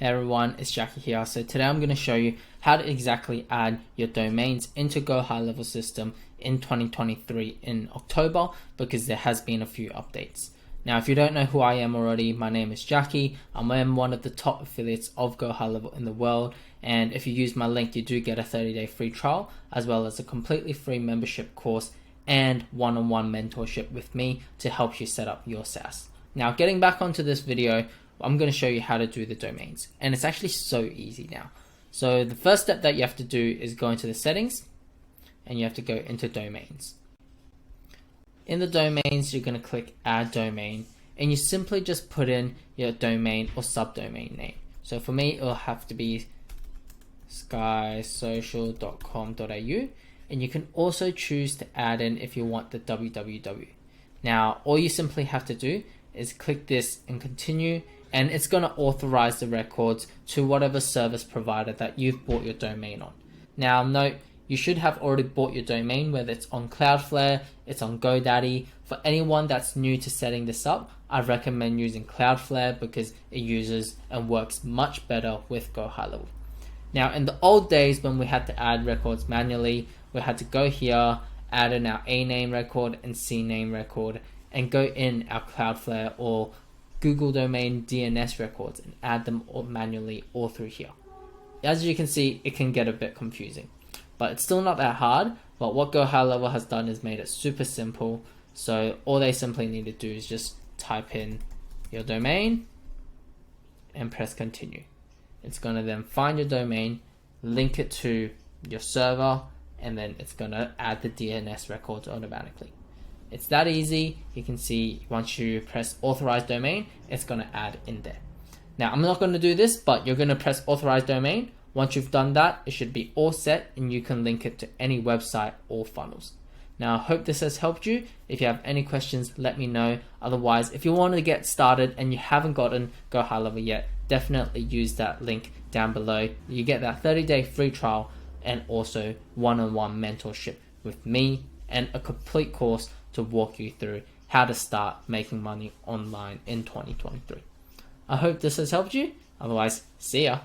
Hey everyone, it's Jackie here. So today I'm going to show you how to exactly add your domains into Gohighlevel system in 2023 in October, because there has been a few updates. Now, if you don't know who I am already, my name is Jackie. I am one of the top affiliates of Gohighlevel in the world, and if you use my link, you do get a 30-day free trial, as well as a completely free membership course and one-on-one mentorship with me to help you set up your SaaS. Now, getting back onto this video, I'm going to show you how to do the domains, and it's actually so easy now. So the first step that you have to do is go into the settings, and you have to go into domains. In the domains, you're going to click add domain, and you simply just put in your domain or subdomain name. So for me, it'll have to be skysocial.com.au, and you can also choose to add in if you want the www. Now, all you simply have to do is click this and continue, and it's going to authorize the records to whatever service provider that you've bought your domain on. Now note, you should have already bought your domain, whether it's on Cloudflare, it's on GoDaddy. For anyone that's new to setting this up, I recommend using Cloudflare because it uses and works much better with Gohighlevel. Now, in the old days when we had to add records manually, we had to go here, add in our A name record and C name record, and go in our Cloudflare or Google domain DNS records and add them all manually all through here. As you can see, it can get a bit confusing, but it's still not that hard. But what Gohighlevel has done is made it super simple. So all they simply need to do is just type in your domain and press continue. It's going to then find your domain, link it to your server, and then it's going to add the DNS records automatically. It's that easy. You can see once you press authorize domain, it's going to add in there. Now, I'm not going to do this, but you're going to press authorize domain. Once you've done that, it should be all set and you can link it to any website or funnels. Now, I hope this has helped you. If you have any questions, let me know. Otherwise, if you want to get started and you haven't gotten Gohighlevel yet, definitely use that link down below. You get that 30-day free trial and also one-on-one mentorship with me and a complete course to walk you through how to start making money online in 2023. I hope this has helped you. Otherwise, see ya.